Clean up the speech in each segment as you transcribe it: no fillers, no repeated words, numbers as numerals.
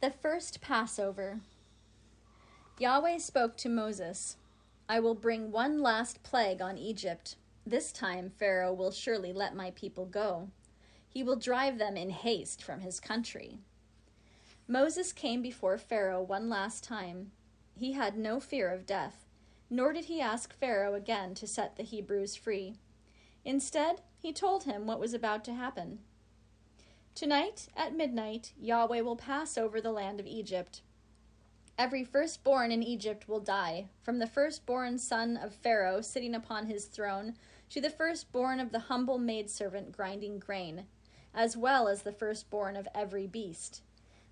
The First Passover. Yahweh spoke to Moses, I will bring one last plague on Egypt. This time Pharaoh will surely let my people go. He will drive them in haste from his country. Moses came before Pharaoh one last time. He had no fear of death, nor did he ask Pharaoh again to set the Hebrews free. Instead, he told him what was about to happen. Tonight, at midnight, Yahweh will pass over the land of Egypt. Every firstborn in Egypt will die, from the firstborn son of Pharaoh sitting upon his throne to the firstborn of the humble maidservant grinding grain, as well as the firstborn of every beast.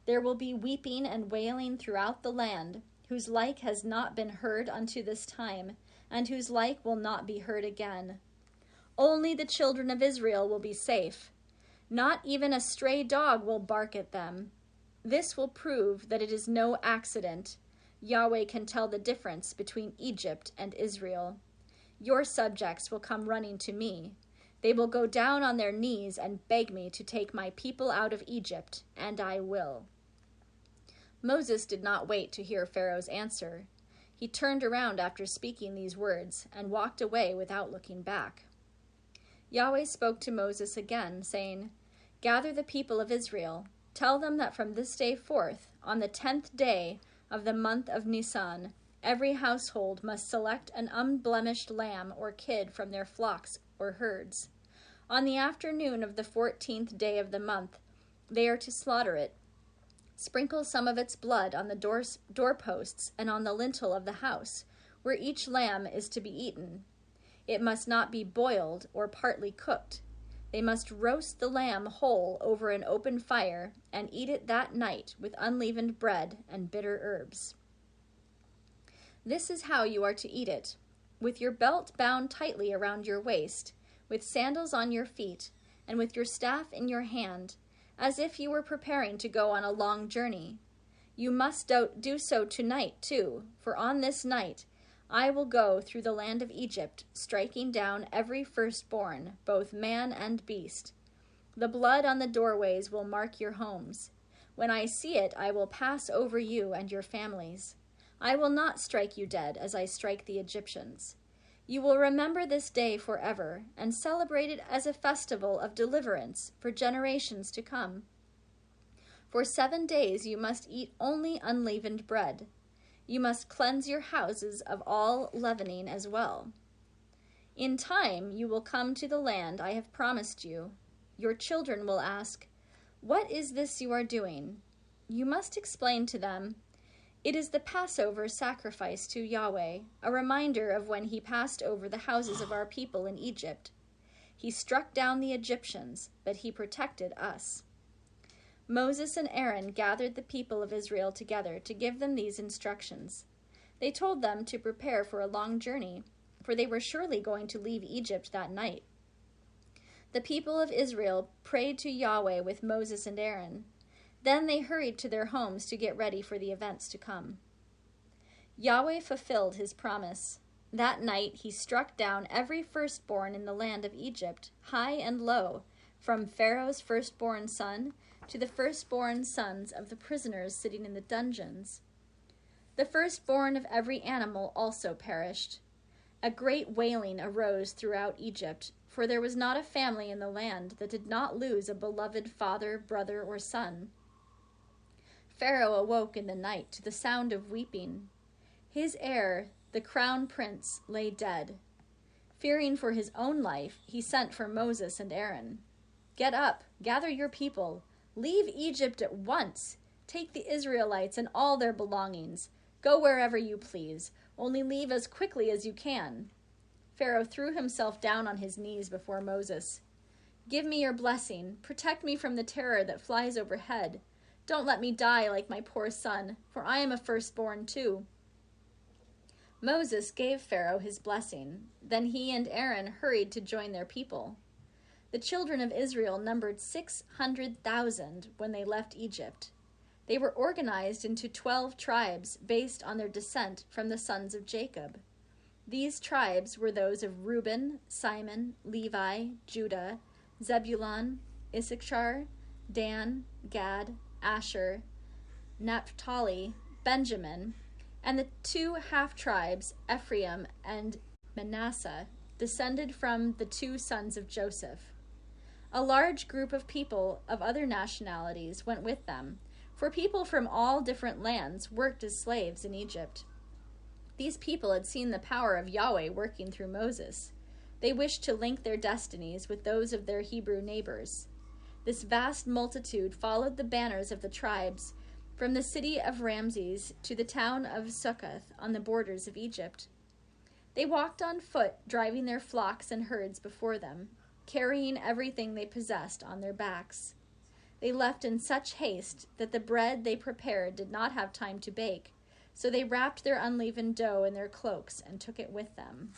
There will be weeping and wailing throughout the land, whose like has not been heard unto this time, and whose like will not be heard again. Only the children of Israel will be safe. Not even a stray dog will bark at them. This will prove that it is no accident. Yahweh can tell the difference between Egypt and Israel. Your subjects will come running to me. They will go down on their knees and beg me to take my people out of Egypt, and I will. Moses did not wait to hear Pharaoh's answer. He turned around after speaking these words and walked away without looking back. Yahweh spoke to Moses again, saying, Gather the people of Israel. Tell them that from this day forth, on the 10th day of the month of Nisan, every household must select an unblemished lamb or kid from their flocks or herds. On the afternoon of the 14th day of the month, they are to slaughter it. Sprinkle some of its blood on the doorposts and on the lintel of the house, where each lamb is to be eaten. It must not be boiled or partly cooked. They must roast the lamb whole over an open fire and eat it that night with unleavened bread and bitter herbs. This is how you are to eat it, with your belt bound tightly around your waist, with sandals on your feet, and with your staff in your hand, as if you were preparing to go on a long journey. You must do so tonight, too, for on this night I will go through the land of Egypt, striking down every firstborn, both man and beast. The blood on the doorways will mark your homes. When I see it, I will pass over you and your families. I will not strike you dead as I strike the Egyptians. You will remember this day forever and celebrate it as a festival of deliverance for generations to come. For 7 days you must eat only unleavened bread. You must cleanse your houses of all leavening as well. In time you will come to the land I have promised you. Your children will ask, What is this you are doing? You must explain to them, It is the Passover sacrifice to Yahweh, a reminder of when he passed over the houses of our people in Egypt. He struck down the Egyptians, but he protected us. Moses and Aaron gathered the people of Israel together to give them these instructions. They told them to prepare for a long journey, for they were surely going to leave Egypt that night. The people of Israel prayed to Yahweh with Moses and Aaron. Then they hurried to their homes to get ready for the events to come. Yahweh fulfilled his promise. That night he struck down every firstborn in the land of Egypt, high and low, from Pharaoh's firstborn son to the firstborn sons of the prisoners sitting in the dungeons. The firstborn of every animal also perished. A great wailing arose throughout Egypt, for there was not a family in the land that did not lose a beloved father, brother, or son. Pharaoh awoke in the night to the sound of weeping. His heir, the crown prince, lay dead. Fearing for his own life, he sent for Moses and Aaron. Get up, gather your people. Leave Egypt at once. Take the Israelites and all their belongings. Go wherever you please. Only leave as quickly as you can. Pharaoh threw himself down on his knees before Moses. Give me your blessing. Protect me from the terror that flies overhead. Don't let me die like my poor son, for I am a firstborn too. Moses gave Pharaoh his blessing. Then he and Aaron hurried to join their people. The children of Israel numbered 600,000 when they left Egypt. They were organized into 12 tribes based on their descent from the sons of Jacob. These tribes were those of Reuben, Simon, Levi, Judah, Zebulun, Issachar, Dan, Gad, Asher, Naphtali, Benjamin, and the two half-tribes, Ephraim and Manasseh, descended from the two sons of Joseph. A large group of people of other nationalities went with them, for people from all different lands worked as slaves in Egypt. These people had seen the power of Yahweh working through Moses. They wished to link their destinies with those of their Hebrew neighbors. This vast multitude followed the banners of the tribes from the city of Ramses to the town of Succoth on the borders of Egypt. They walked on foot, driving their flocks and herds before them, carrying everything they possessed on their backs. They left in such haste that the bread they prepared did not have time to bake, so they wrapped their unleavened dough in their cloaks and took it with them.